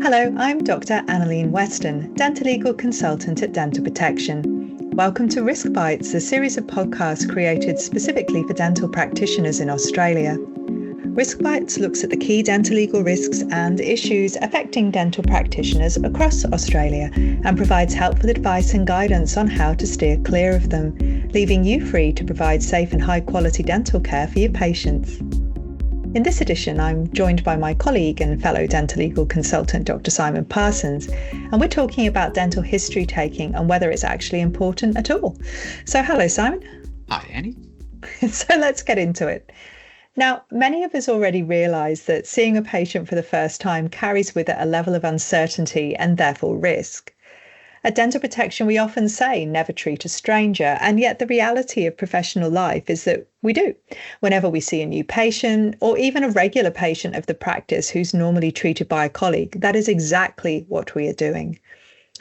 Hello, I'm Dr. Annalene Weston, dental legal consultant at Dental Protection. Welcome to RiskBites, a series of podcasts created specifically for dental practitioners in Australia. RiskBites looks at the key dental legal risks and issues affecting dental practitioners across Australia and provides helpful advice and guidance on how to steer clear of them, leaving you free to provide safe and high-quality dental care for your patients. In this edition, I'm joined by my colleague and fellow dental legal consultant, Dr. Simon Parsons, and we're talking about dental history taking and whether it's actually important at all. So hello, Simon. Hi, Annie. So let's get into it. Now, many of us already realise that seeing a patient for the first time carries with it a level of uncertainty and therefore risk. At Dental Protection, we often say never treat a stranger, and yet the reality of professional life is that we do. Whenever we see a new patient or even a regular patient of the practice who's normally treated by a colleague, that is exactly what we are doing.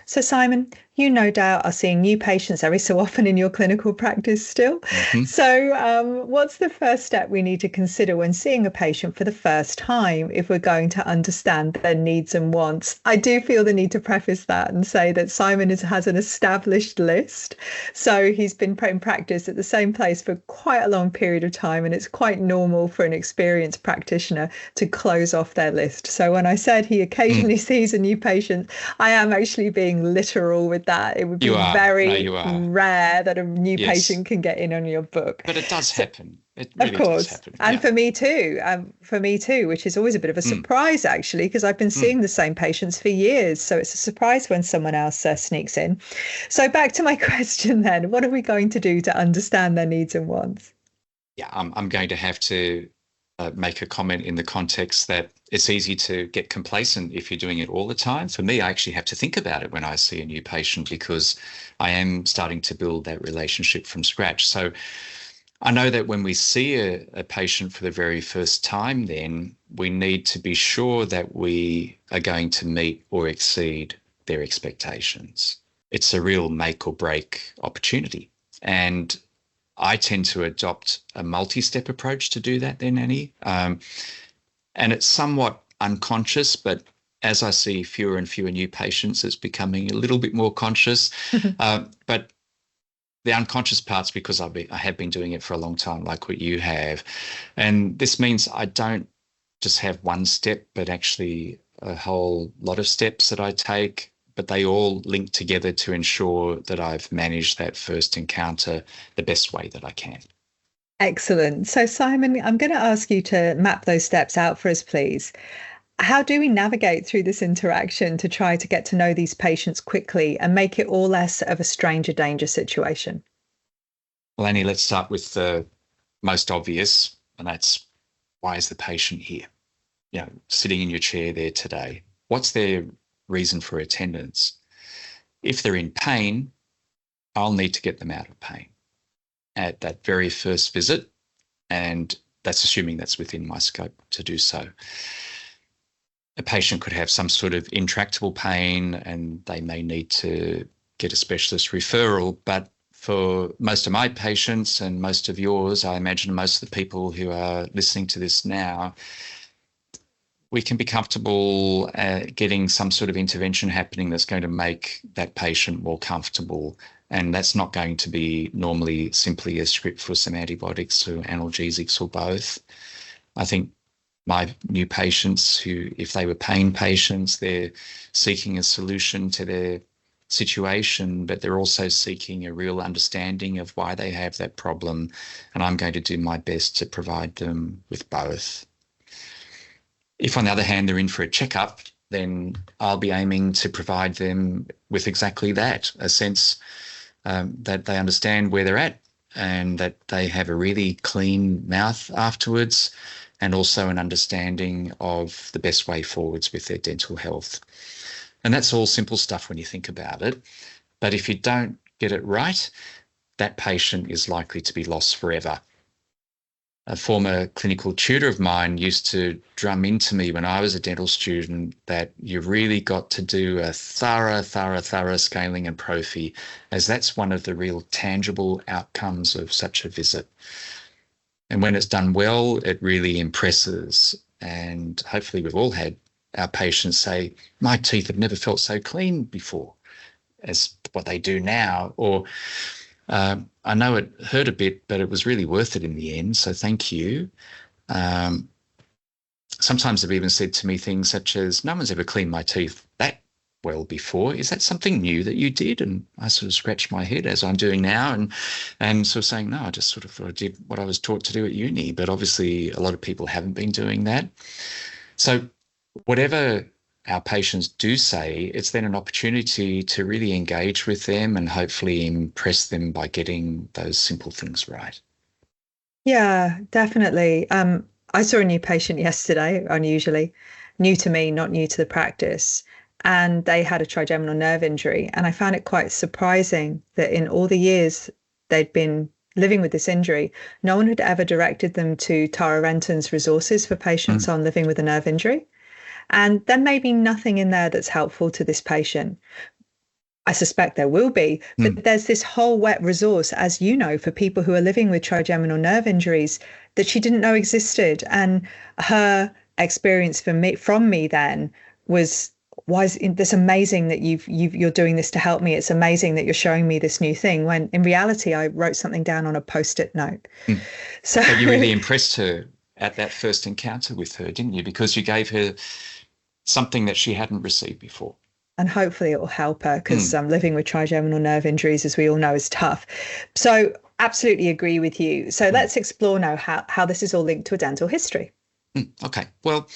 So Simon, you no doubt are seeing new patients every so often in your clinical practice still. Mm-hmm. So what's the first step we need to consider when seeing a patient for the first time if we're going to understand their needs and wants? I do feel the need to preface that and say that Simon has an established list. So he's been in practice at the same place for quite a long period of time, and it's quite normal for an experienced practitioner to close off their list. So when I said he occasionally sees a new patient, I am actually being literal with that. It would be very rare that a new patient can get in on your book. But it does happen. It really of course. Does happen. And for me too, which is always a bit of a surprise, actually, because I've been seeing the same patients for years. So it's a surprise when someone else sneaks in. So back to my question then, what are we going to do to understand their needs and wants? Yeah, I'm going to have to make a comment in the context that it's easy to get complacent if you're doing it all the time. For me, I actually have to think about it when I see a new patient because I am starting to build that relationship from scratch. So I know that when we see a patient for the very first time, then we need to be sure that we are going to meet or exceed their expectations. It's a real make or break opportunity. And I tend to adopt a multi-step approach to do that then, Annie. And it's somewhat unconscious, but as I see fewer and fewer new patients, it's becoming a little bit more conscious. But the unconscious part's because I have been doing it for a long time, like what you have. And this means I don't just have one step, but actually a whole lot of steps that I take, but they all link together to ensure that I've managed that first encounter the best way that I can. Excellent. So Simon, I'm going to ask you to map those steps out for us, please. How do we navigate through this interaction to try to get to know these patients quickly and make it all less of a stranger danger situation? Well, Annie, let's start with the most obvious, and that's why is the patient here? You know, sitting in your chair there today. What's their reason for attendance? If they're in pain, I'll need to get them out of pain at that very first visit, and that's assuming that's within my scope to do so. A patient could have some sort of intractable pain and they may need to get a specialist referral, but for most of my patients and most of yours, I imagine most of the people who are listening to this now, we can be comfortable getting some sort of intervention happening that's going to make that patient more comfortable. And that's not going to be normally simply a script for some antibiotics or analgesics or both. I think my new patients who, if they were pain patients, they're seeking a solution to their situation, but they're also seeking a real understanding of why they have that problem. And I'm going to do my best to provide them with both. If, on the other hand, they're in for a checkup, then I'll be aiming to provide them with exactly that, a sense that they understand where they're at and that they have a really clean mouth afterwards, and also an understanding of the best way forwards with their dental health. And that's all simple stuff when you think about it. But if you don't get it right, that patient is likely to be lost forever. A former clinical tutor of mine used to drum into me when I was a dental student that you've really got to do a thorough scaling and prophy, as that's one of the real tangible outcomes of such a visit. And when it's done well, it really impresses. And hopefully we've all had our patients say, my teeth have never felt so clean before as what they do now. Or I know it hurt a bit, but it was really worth it in the end. So thank you. Sometimes they've even said to me things such as, no one's ever cleaned my teeth that well before. Is that something new that you did? And I sort of scratched my head as I'm doing now and sort of saying, no, I just sort of thought I did what I was taught to do at uni. But obviously a lot of people haven't been doing that. So whatever our patients do say, it's then an opportunity to really engage with them and hopefully impress them by getting those simple things right. Yeah, definitely. I saw a new patient yesterday, unusually, new to me, not new to the practice, and they had a trigeminal nerve injury. And I found it quite surprising that in all the years they'd been living with this injury, no one had ever directed them to Tara Renton's resources for patients on living with a nerve injury. And there may be nothing in there that's helpful to this patient. I suspect there will be, but there's this whole wet resource, as you know, for people who are living with trigeminal nerve injuries that she didn't know existed. And her experience from me then was this amazing that you're doing this to help me. It's amazing that you're showing me this new thing. When in reality, I wrote something down on a post-it note. So but you really impressed her at that first encounter with her, didn't you? Because you gave her something that she hadn't received before. And hopefully it will help her, because living with trigeminal nerve injuries, as we all know, is tough. So absolutely agree with you. So let's explore now how this is all linked to a dental history. Okay. Well,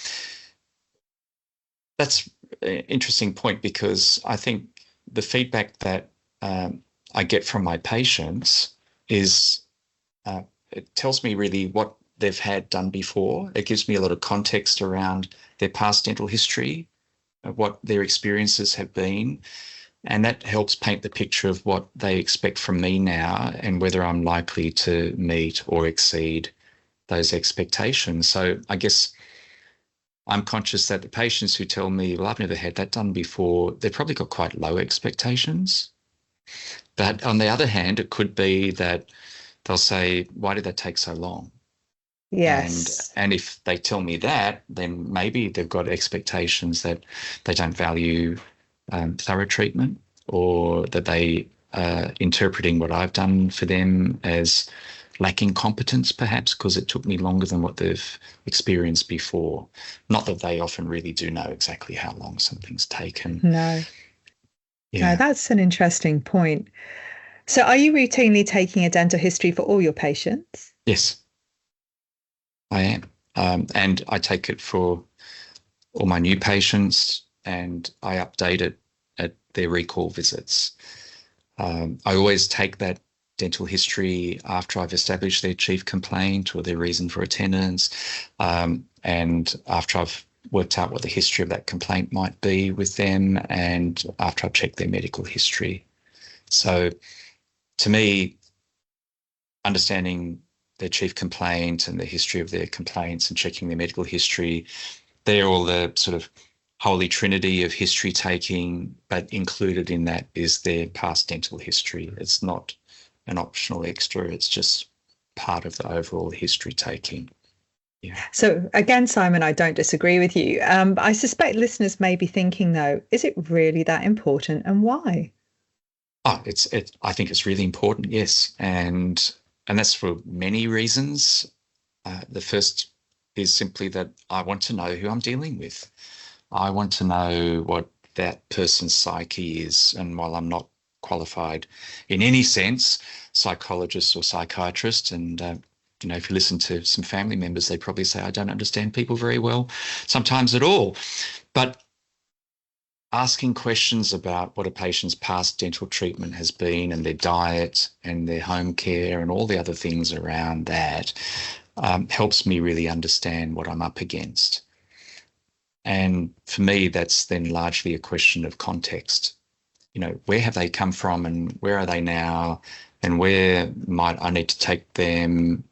that's an interesting point, because I think the feedback that I get from my patients is it tells me really what they've had done before. It gives me a lot of context around their past dental history, what their experiences have been, and that helps paint the picture of what they expect from me now and whether I'm likely to meet or exceed those expectations. So I guess I'm conscious that the patients who tell me, well, I've never had that done before, they've probably got quite low expectations. But on the other hand, it could be that they'll say, why did that take so long? Yes. And if they tell me that, then maybe they've got expectations that they don't value thorough treatment, or that they are interpreting what I've done for them as lacking competence, perhaps because it took me longer than what they've experienced before. Not that they often really do know exactly how long something's taken. No. Yeah. No, that's an interesting point. So are you routinely taking a dental history for all your patients? Yes, I am. And I take it for all my new patients, and I update it at their recall visits. I always take that dental history after I've established their chief complaint or their reason for attendance, and after I've worked out what the history of that complaint might be with them, and after I've checked their medical history. So to me, understanding their chief complaint and the history of their complaints and checking their medical history, they're all the sort of holy trinity of history taking, but included in that is their past dental history. It's not an optional extra, it's just part of the overall history taking. Yeah. So again, Simon, I don't disagree with you. I suspect listeners may be thinking, though, is it really that important, and why? Oh, I think it's really important, yes. And that's for many reasons. The first is simply that I want to know who I'm dealing with. I want to know what that person's psyche is. And while I'm not qualified in any sense, psychologist or psychiatrist, and if you listen to some family members, they probably say, I don't understand people very well, sometimes at all. But asking questions about what a patient's past dental treatment has been, and their diet and their home care and all the other things around that helps me really understand what I'm up against. And for me, that's then largely a question of context. Where have they come from, and where are they now, and where might I need to take them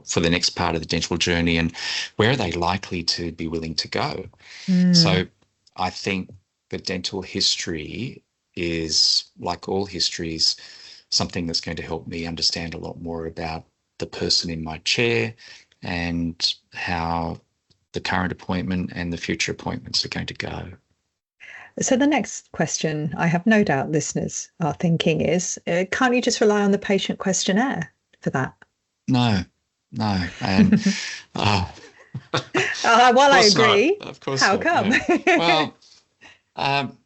for the next part of the dental journey, and where are they likely to be willing to go? So I think the dental history is, like all histories, something that's going to help me understand a lot more about the person in my chair and how the current appointment and the future appointments are going to go. So the next question I have no doubt listeners are thinking is, can't you just rely on the patient questionnaire for that? No. And well, I agree. Of course How not. come? Yeah. Well,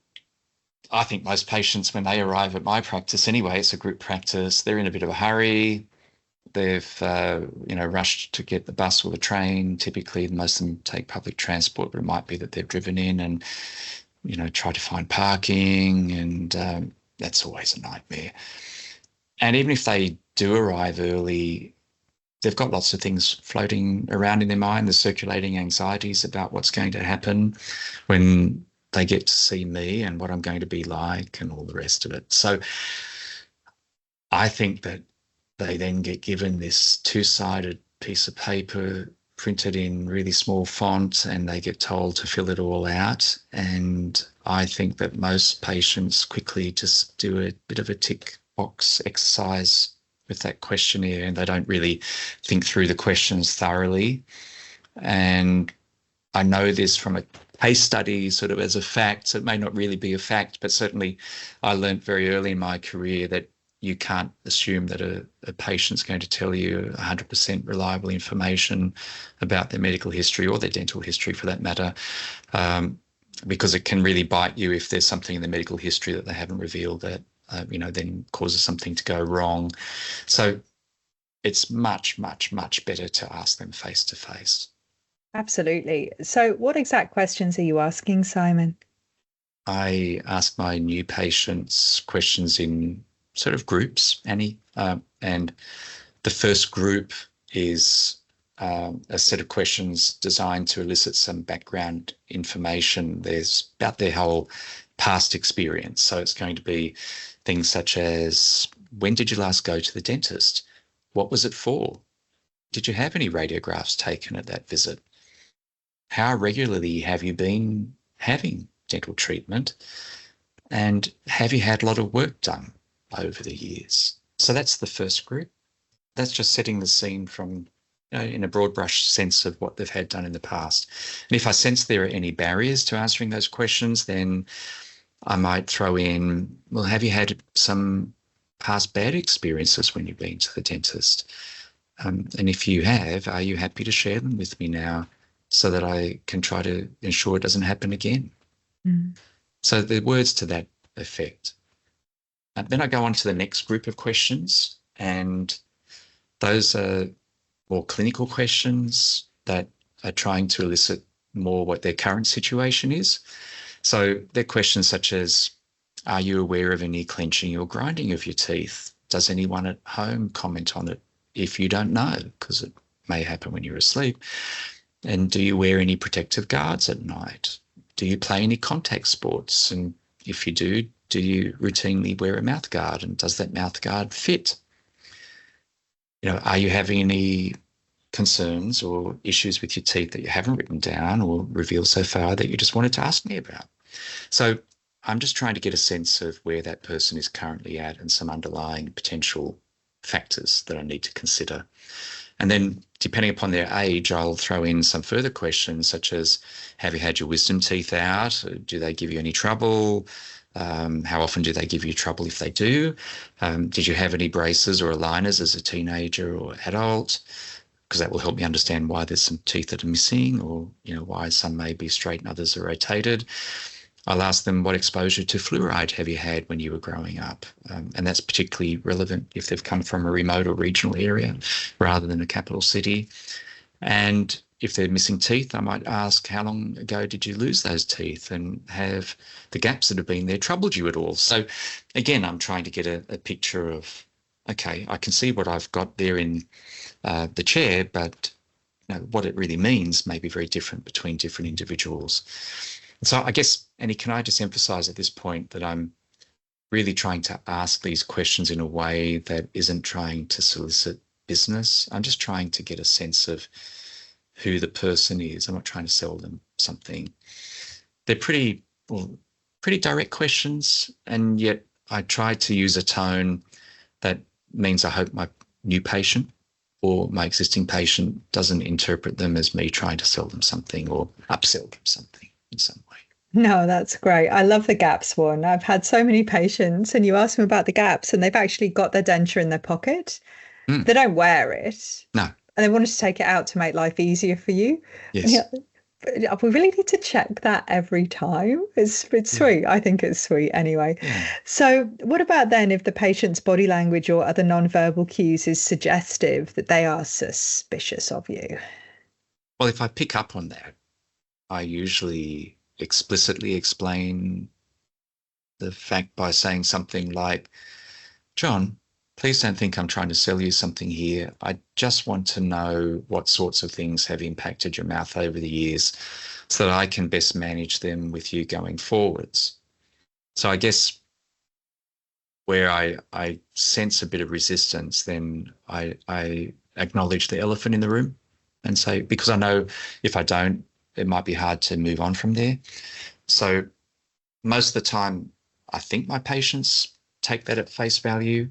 I think most patients, when they arrive at my practice anyway, it's a group practice, they're in a bit of a hurry. They've, rushed to get the bus or the train. Typically, most of them take public transport, but it might be that they've driven in and, try to find parking, and that's always a nightmare. And even if they do arrive early, they've got lots of things floating around in their mind, the circulating anxieties about what's going to happen when they get to see me and what I'm going to be like and all the rest of it. So I think that they then get given this two-sided piece of paper printed in really small font, and they get told to fill it all out. And I think that most patients quickly just do a bit of a tick box exercise with that questionnaire, and they don't really think through the questions thoroughly. And I know this from a case study sort of as a fact. So it may not really be a fact, but certainly I learned very early in my career that you can't assume that a patient's going to tell you 100% reliable information about their medical history or their dental history for that matter, because it can really bite you if there's something in the medical history that they haven't revealed that, then causes something to go wrong. So it's much, much, much better to ask them face to face. Absolutely. So what exact questions are you asking, Simon? I ask my new patients questions in sort of groups, Annie, and the first group is a set of questions designed to elicit some background information. There's about their whole past experience. So it's going to be things such as, when did you last go to the dentist? What was it for? Did you have any radiographs taken at that visit? How regularly have you been having dental treatment? And have you had a lot of work done over the years? So that's the first group. That's just setting the scene from, in a broad brush sense of what they've had done in the past. And if I sense there are any barriers to answering those questions, then I might throw in, well, have you had some past bad experiences when you've been to the dentist? And if you have, are you happy to share them with me now so that I can try to ensure it doesn't happen again? Mm. So the words to that effect. And then I go on to the next group of questions, and those are more clinical questions that are trying to elicit more what their current situation is. So they're questions such as, are you aware of any clenching or grinding of your teeth? Does anyone at home comment on it if you don't know? Because it may happen when you're asleep. And do you wear any protective guards at night? Do you play any contact sports? And if you do you routinely wear a mouth guard? And does that mouth guard fit? Are you having any concerns or issues with your teeth that you haven't written down or revealed so far that you just wanted to ask me about? So I'm just trying to get a sense of where that person is currently at and some underlying potential factors that I need to consider. And then depending upon their age, I'll throw in some further questions such as, have you had your wisdom teeth out? Do they give you any trouble? How often do they give you trouble if they do? Did you have any braces or aligners as a teenager or adult? Because that will help me understand why there's some teeth that are missing, or why some may be straight and others are rotated. I'll ask them, what exposure to fluoride have you had when you were growing up? And that's particularly relevant if they've come from a remote or regional area rather than a capital city. And if they're missing teeth, I might ask, how long ago did you lose those teeth? And have the gaps that have been there troubled you at all? So again, I'm trying to get a picture of, okay, I can see what I've got there in the chair, but what it really means may be very different between different individuals. So I guess, Annie, can I just emphasize at this point that I'm really trying to ask these questions in a way that isn't trying to solicit business. I'm just trying to get a sense of who the person is. I'm not trying to sell them something. They're pretty direct questions, and yet I try to use a tone that means I hope my new patient or my existing patient doesn't interpret them as me trying to sell them something or upsell them something in some way. No, that's great. I love the gaps one. I've had so many patients, and you ask them about the gaps, and they've actually got their denture in their pocket. Mm. They don't wear it, No. and they want to take it out to make life easier for you. And Yes. we really need to check that every time. It's Yeah. sweet. I think it's sweet anyway. Yeah. So, what about then if the patient's body language or other non-verbal cues is suggestive that they are suspicious of you? Well, if I pick up on that, I usually explicitly explain the fact by saying something like, John, please don't think I'm trying to sell you something here. I just want to know what sorts of things have impacted your mouth over the years so that I can best manage them with you going forwards. So I guess where I sense a bit of resistance, then I acknowledge the elephant in the room and say, because I know if I don't, it might be hard to move on from there. So most of the time, I think my patients take that at face value.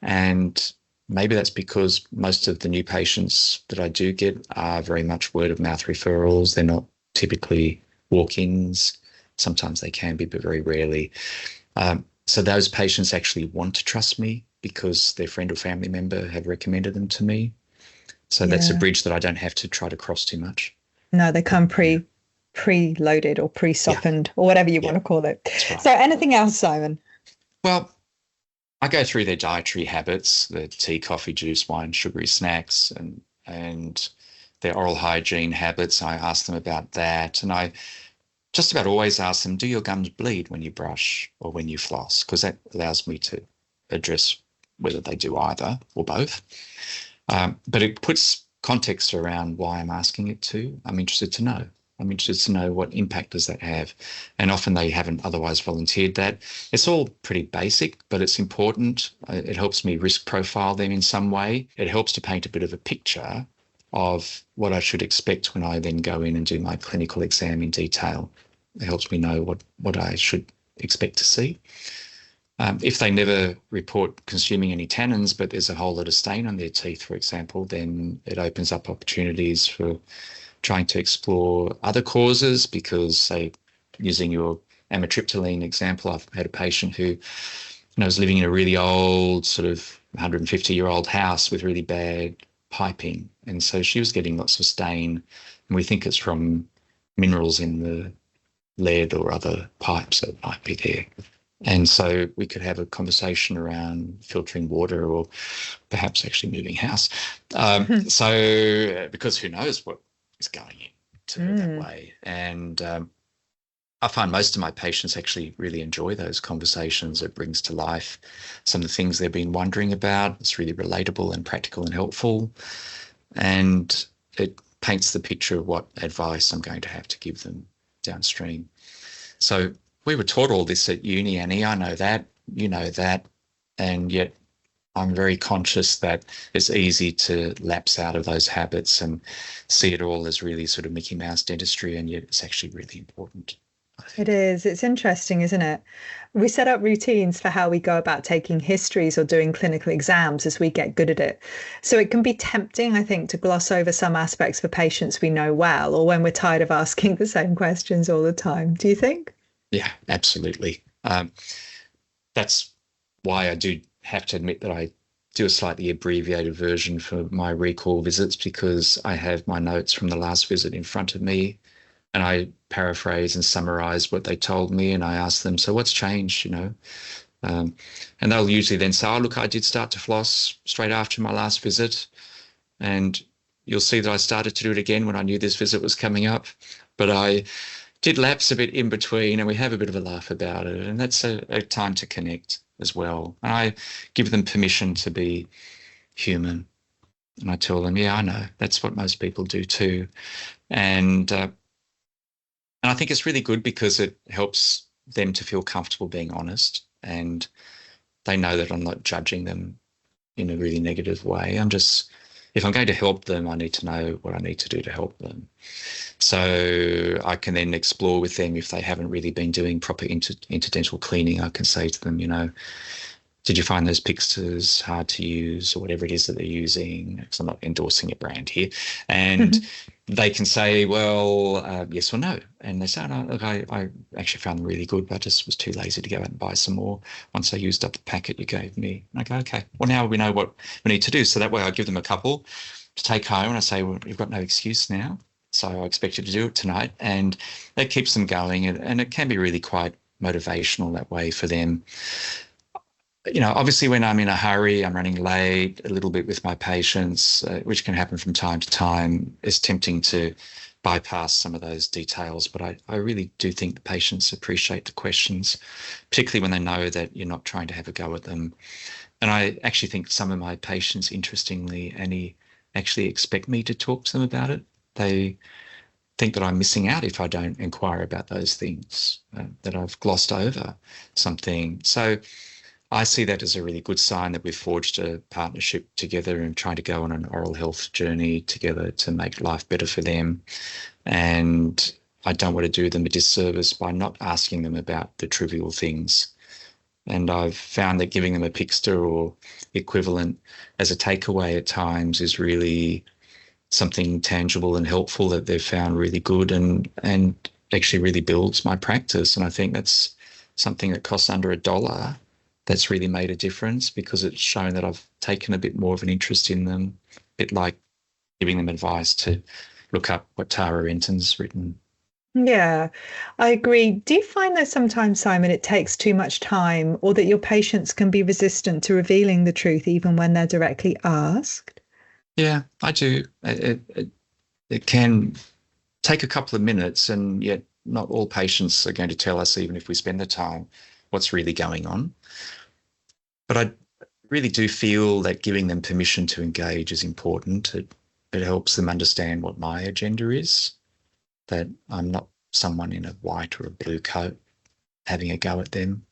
And maybe that's because most of the new patients that I do get are very much word of mouth referrals. They're not typically walk-ins. Sometimes they can be, but very rarely. So those patients actually want to trust me because their friend or family member have recommended them to me. So that's a bridge that I don't have to try to cross too much. No, they come pre-loaded or pre-softened or whatever you want to call it. That's right. So anything else, Simon? Well, I go through their dietary habits, the tea, coffee, juice, wine, sugary snacks, and their oral hygiene habits. I ask them about that. And I just about always ask them, do your gums bleed when you brush or when you floss? Because that allows me to address whether they do either or both. But it puts context around why I'm asking it too. I'm interested to know. I'm interested to know what impact does that have. And often they haven't otherwise volunteered that. It's all pretty basic, but it's important. It helps me risk profile them in some way. It helps to paint a bit of a picture of what I should expect when I then go in and do my clinical exam in detail. It helps me know what I should expect to see. If they never report consuming any tannins, but there's a whole lot of stain on their teeth, for example, then it opens up opportunities for trying to explore other causes because, say, using your amitriptyline example, I've had a patient who was living in a really old, sort of 150-year-old house with really bad piping. And so she was getting lots of stain, and we think it's from minerals in the lead or other pipes that might be there. And so we could have a conversation around filtering water or perhaps actually moving house. So because who knows what is going into that way. And I find most of my patients actually really enjoy those conversations. It brings to life some of the things they've been wondering about. It's really relatable and practical and helpful. And it paints the picture of what advice I'm going to have to give them downstream. So we were taught all this at uni, Annie. I know that, you know that, and yet I'm very conscious that it's easy to lapse out of those habits and see it all as really sort of Mickey Mouse dentistry, and yet it's actually really important. It is. It's interesting, isn't it? We set up routines for how we go about taking histories or doing clinical exams as we get good at it. So it can be tempting, I think, to gloss over some aspects for patients we know well, or when we're tired of asking the same questions all the time. Do you think? Yeah, absolutely. That's why I do have to admit that I do a slightly abbreviated version for my recall visits, because I have my notes from the last visit in front of me and I paraphrase and summarize what they told me, and I ask them, so what's changed, and they'll usually then say, oh, look, I did start to floss straight after my last visit, and you'll see that I started to do it again when I knew this visit was coming up, but I did lapse a bit in between, and we have a bit of a laugh about it, and that's a time to connect as well. And I give them permission to be human, and I tell them, yeah, I know, that's what most people do too. And I think it's really good because it helps them to feel comfortable being honest, and they know that I'm not judging them in a really negative way. If I'm going to help them, I need to know what I need to do to help them. So I can then explore with them if they haven't really been doing proper interdental cleaning. I can say to them, Did you find those pictures hard to use, or whatever it is that they're using? Because I'm not endorsing a brand here. And they can say, well, yes or no. And they say, no, look, I actually found them really good, but I just was too lazy to go out and buy some more once I used up the packet you gave me. And I go, okay, well, now we know what we need to do. So that way I give them a couple to take home, and I say, well, you've got no excuse now, so I expect you to do it tonight. And that keeps them going, and it can be really quite motivational that way for them. Obviously when I'm in a hurry, I'm running late a little bit with my patients, which can happen from time to time, it's tempting to bypass some of those details. But I really do think the patients appreciate the questions, particularly when they know that you're not trying to have a go at them. And I actually think some of my patients, interestingly, Annie, actually expect me to talk to them about it. They think that I'm missing out if I don't inquire about those things, that I've glossed over something. So I see that as a really good sign that we've forged a partnership together and trying to go on an oral health journey together to make life better for them. And I don't want to do them a disservice by not asking them about the trivial things. And I've found that giving them a Pixter or equivalent as a takeaway at times is really something tangible and helpful that they've found really good, and actually really builds my practice. And I think that's something that costs under $1 that's really made a difference, because it's shown that I've taken a bit more of an interest in them, a bit like giving them advice to look up what Tara Renton's written. Yeah, I agree. Do you find that sometimes, Simon, it takes too much time, or that your patients can be resistant to revealing the truth even when they're directly asked? Yeah, I do. It can take a couple of minutes, and yet not all patients are going to tell us, even if we spend the time, what's really going on. But I really do feel that giving them permission to engage is important. It helps them understand what my agenda is, that I'm not someone in a white or a blue coat having a go at them.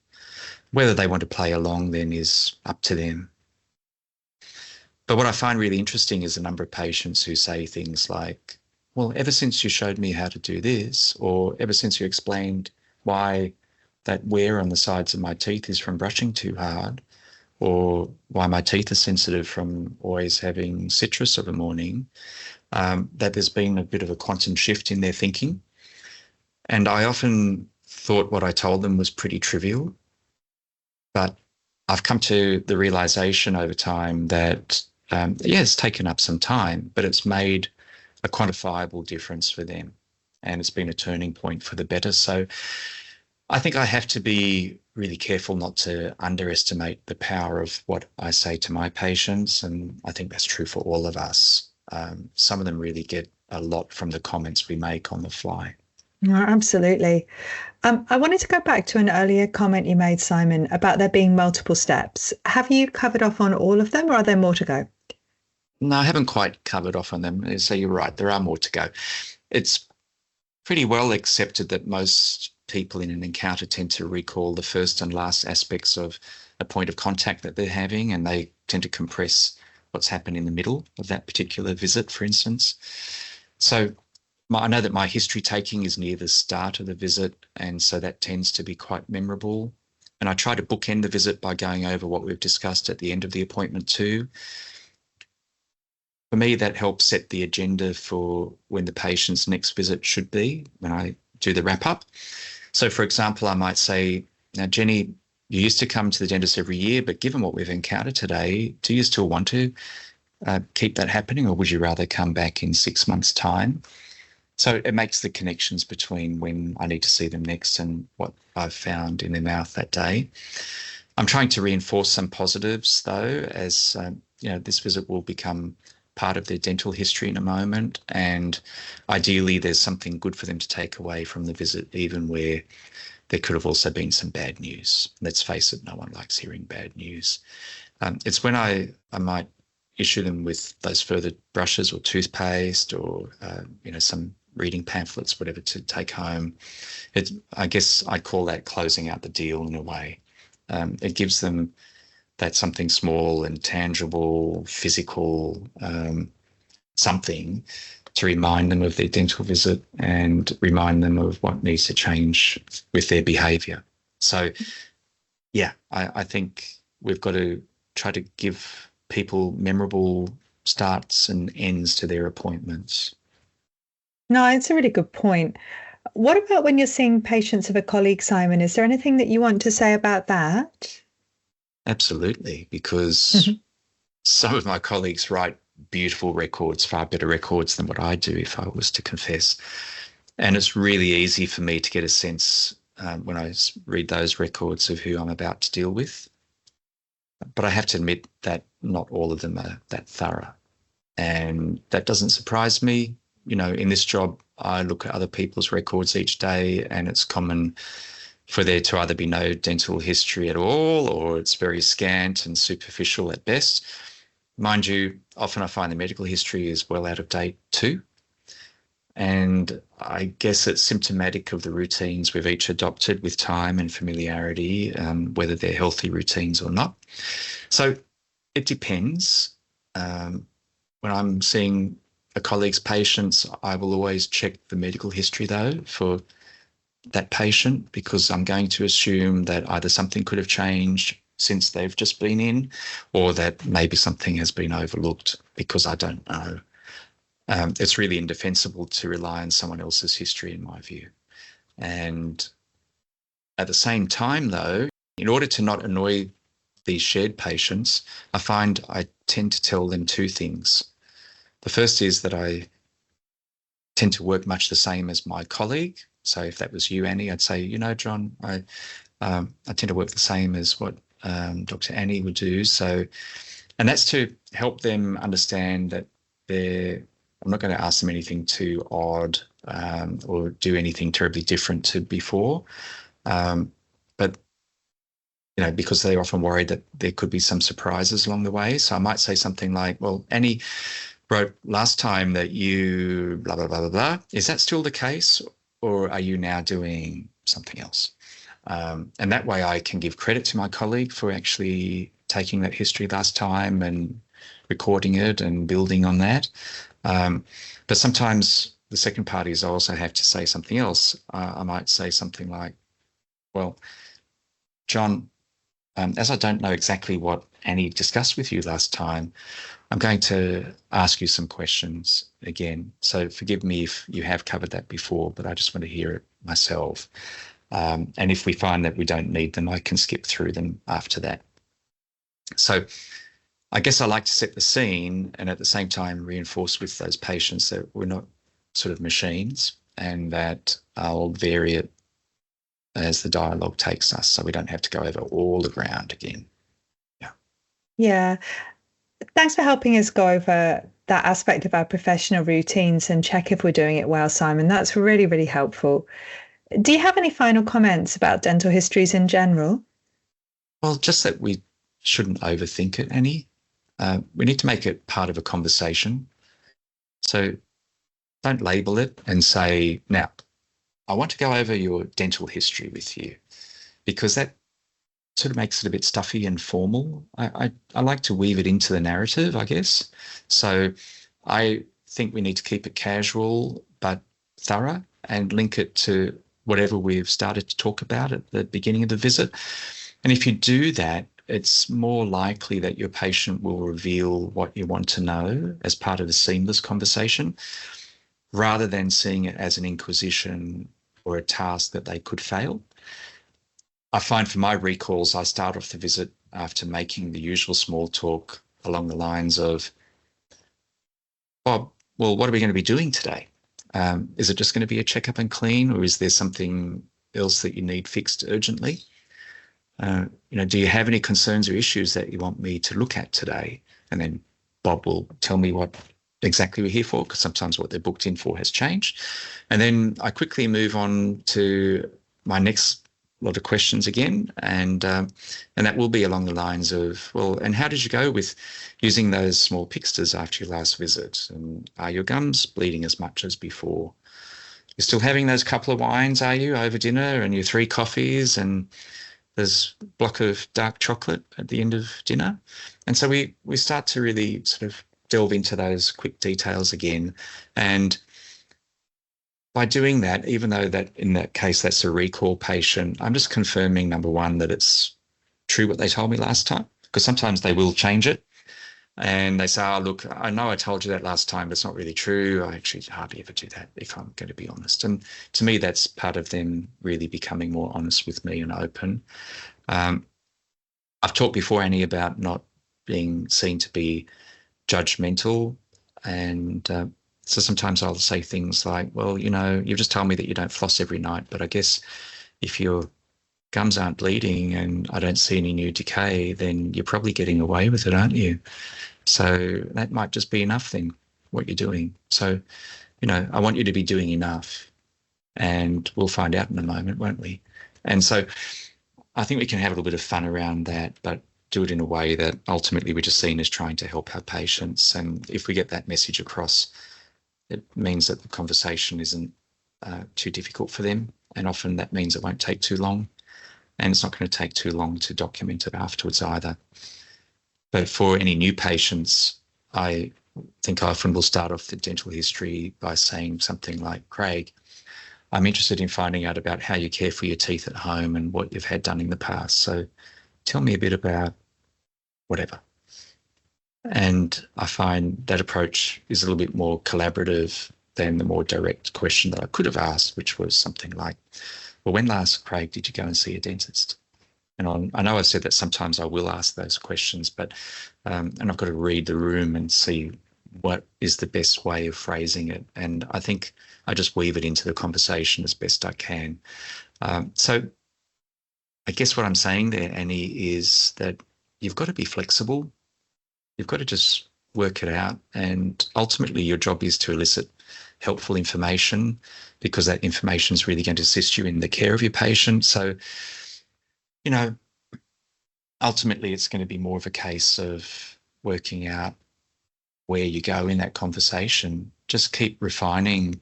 Whether they want to play along then is up to them. But what I find really interesting is the number of patients who say things like, well, ever since you showed me how to do this, or ever since you explained why that wear on the sides of my teeth is from brushing too hard, or why my teeth are sensitive from always having citrus of a morning, that there's been a bit of a quantum shift in their thinking. And I often thought what I told them was pretty trivial, but I've come to the realization over time that, it's taken up some time, but it's made a quantifiable difference for them, and it's been a turning point for the better. So I think I have to be really careful not to underestimate the power of what I say to my patients, and I think that's true for all of us. Some of them really get a lot from the comments we make on the fly. No, absolutely. I wanted to go back to an earlier comment you made, Simon, about there being multiple steps. Have you covered off on all of them, or are there more to go? No, I haven't quite covered off on them. So you're right, there are more to go. It's pretty well accepted that most people in an encounter tend to recall the first and last aspects of a point of contact that they're having, and they tend to compress what's happened in the middle of that particular visit, for instance. So I know that my history taking is near the start of the visit, and so that tends to be quite memorable. And I try to bookend the visit by going over what we've discussed at the end of the appointment too. For me, that helps set the agenda for when the patient's next visit should be, when I do the wrap up. So for example, I might say, now, Jenny, you used to come to the dentist every year, but given what we've encountered today, do you still want to keep that happening, or would you rather come back in 6 months' time? So it makes the connections between when I need to see them next and what I've found in their mouth that day. I'm trying to reinforce some positives, though, as this visit will become part of their dental history in a moment, and ideally there's something good for them to take away from the visit, even where there could have also been some bad news. Let's face it, no one likes hearing bad news. It's when I might issue them with those further brushes or toothpaste, or some reading pamphlets, whatever, to take home. I guess I call that closing out the deal in a way. It gives them that something small and tangible, physical, something to remind them of their dental visit and remind them of what needs to change with their behaviour. So, yeah, I think we've got to try to give people memorable starts and ends to their appointments. No, it's a really good point. What about when you're seeing patients of a colleague, Simon? Is there anything that you want to say about that? Absolutely, because some of my colleagues write beautiful records, far better records than what I do, if I was to confess. And it's really easy for me to get a sense when I read those records of who I'm about to deal with. But I have to admit that not all of them are that thorough. And that doesn't surprise me. You know, in this job, I look at other people's records each day, and it's common for there to either be no dental history at all, or it's very scant and superficial at best. Mind you, often I find the medical history is well out of date too. And I guess it's symptomatic of the routines we've each adopted with time and familiarity, whether they're healthy routines or not. So it depends. When I'm seeing a colleague's patients, I will always check the medical history though for that patient, because I'm going to assume that either something could have changed since they've just been in, or that maybe something has been overlooked because I don't know. It's really indefensible to rely on someone else's history, in my view. And at the same time, though, in order to not annoy these shared patients, I find I tend to tell them two things. The first is that I tend to work much the same as my colleague. So if that was you, Annie, I'd say, you know, John, I tend to work the same as what Dr. Annie would do. So, and that's to help them understand that I'm not going to ask them anything too odd or do anything terribly different to before. But, you know, because they're often worried that there could be some surprises along the way. So I might say something like, well, Annie wrote last time that you blah, blah, blah, blah, blah. Is that still the case? Or are you now doing something else? And that way I can give credit to my colleague for actually taking that history last time and recording it and building on that. But sometimes the second part is I also have to say something else. I might say something like, well, John, as I don't know exactly what Annie discussed with you last time, I'm going to ask you some questions again. So forgive me if you have covered that before, but I just want to hear it myself. And if we find that we don't need them, I can skip through them after that. So I guess I like to set the scene and at the same time reinforce with those patients that we're not sort of machines, and that I'll vary it as the dialogue takes us, so we don't have to go over all the ground again. Yeah. Yeah. Thanks for helping us go over that aspect of our professional routines and check if we're doing it well, Simon. That's really, really helpful. Do you have any final comments about dental histories in general? Well, just that we shouldn't overthink it, Annie. We need to make it part of a conversation. So don't label it and say, now, I want to go over your dental history with you, because that sort of makes it a bit stuffy and formal. I like to weave it into the narrative, I guess. So I think we need to keep it casual but thorough and link it to whatever we've started to talk about at the beginning of the visit. And if you do that, it's more likely that your patient will reveal what you want to know as part of a seamless conversation, rather than seeing it as an inquisition or a task that they could fail. I find for my recalls, I start off the visit after making the usual small talk along the lines of, Bob, well, what are we going to be doing today? Is it just going to be a checkup and clean, or is there something else that you need fixed urgently? Do you have any concerns or issues that you want me to look at today? And then Bob will tell me what exactly we're here for, because sometimes what they're booked in for has changed. And then I quickly move on to my next lot of questions again, and that will be along the lines of, well, and how did you go with using those small pixters after your last visit? And are your gums bleeding as much as before? You're still having those couple of wines, are you, over dinner, and your 3 coffees, and there's a block of dark chocolate at the end of dinner? And so we start to really sort of delve into those quick details again. And by doing that, even though that in that case that's a recall patient, I'm just confirming, number one, that it's true what they told me last time? Because sometimes they will change it. And they say, oh, look, I know I told you that last time, but it's not really true. I actually hardly ever do that, if I'm going to be honest. And to me, that's part of them really becoming more honest with me and open. I've talked before, Annie, about not being seen to be judgmental. And so sometimes I'll say things like, well, you've just told me that you don't floss every night, but I guess if your gums aren't bleeding and I don't see any new decay, then you're probably getting away with it, aren't you? So that might just be enough then, what you're doing. So, I want you to be doing enough, and we'll find out in a moment, won't we? And so I think we can have a little bit of fun around that, but do it in a way that ultimately we're just seen as trying to help our patients. And if we get that message across, it means that the conversation isn't too difficult for them. And often that means it won't take too long. And it's not going to take too long to document it afterwards either. But for any new patients, I think I often will start off the dental history by saying something like, Craig, I'm interested in finding out about how you care for your teeth at home and what you've had done in the past. So tell me a bit about whatever. And I find that approach is a little bit more collaborative than the more direct question that I could have asked, which was something like, well, when last, Craig, did you go and see a dentist? And I know I said that sometimes I will ask those questions, but and I've got to read the room and see what is the best way of phrasing it. And I think I just weave it into the conversation as best I can. So I guess what I'm saying there, Annie, is that you've got to be flexible. You've got to just work it out. And ultimately, your job is to elicit helpful information, because that information is really going to assist you in the care of your patient. So, ultimately it's going to be more of a case of working out where you go in that conversation. Just keep refining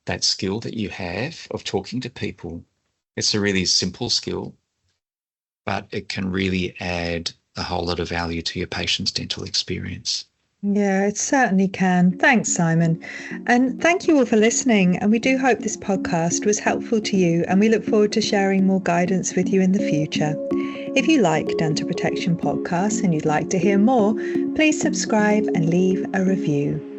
that skill that you have of talking to people. It's a really simple skill, but it can really add a whole lot of value to your patient's dental experience. Yeah, it certainly can. Thanks, Simon. And thank you all for listening. And we do hope this podcast was helpful to you, and we look forward to sharing more guidance with you in the future. If you like Dental Protection podcasts and you'd like to hear more, please subscribe and leave a review.